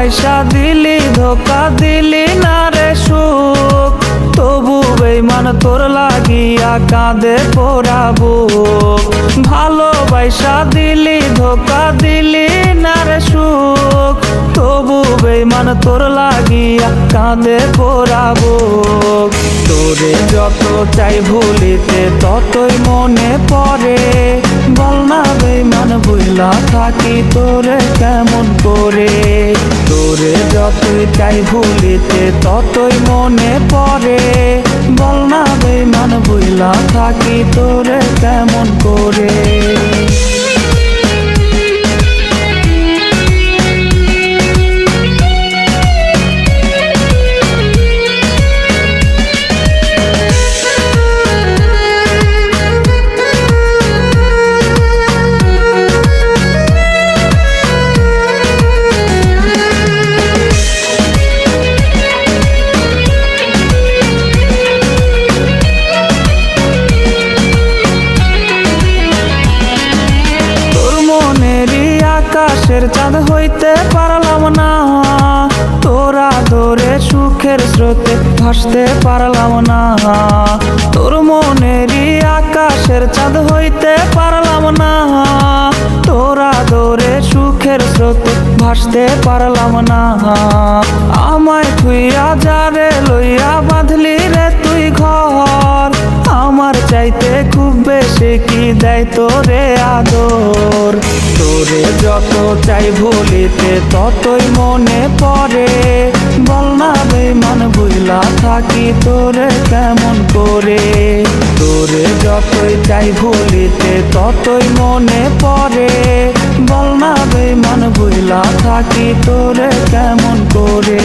ভালোবাসা দিলি ধোকা দিলি না রে সুখ, তবু বেঈমান তোর লাগিয়া কাঁদে পোড়া বুক। ভালোবাসা দিলি ধোকা দিলি না রে সুখ, তবু বেঈমান তোর লাগিয়া কাঁদে পোড়া বুক। তোরে যত চাই ভুলিতে ততই মনে পড়ে, বল না বেঈমান ভুলা থাকি তোরে কেমন করে। তোরে যতই চাই ভুলিতে ততই মনে পড়ে, বল না বেঈমান ভুলা থাকি তোরে কেমন করে। আকাশের চাঁদ হইতে পারলাম না, তোরা ধরে সুখের স্রোতে ভাসতে পারলাম না। তোর মনেরই আকাশের চাঁদ হইতে পারলাম না, তোরা ধরে সুখের স্রোতে ভাসতে পারলাম না। আমায় থুইয়া যারে লইয়া বাঁধলি রে তুই ঘর, আমার চাইতে খুব বেশি কি দেয় তোরে আদর। তোরে যত চাই ভুলিতে ততই মনে পড়ে, বল না বেঈমান ভুলা থাকি তোরে কেমন করে। তোরে যতই চাই ভুলিতে ততই মনে পড়ে, বল না বেঈমান ভুলা থাকি তোরে কেমন করে।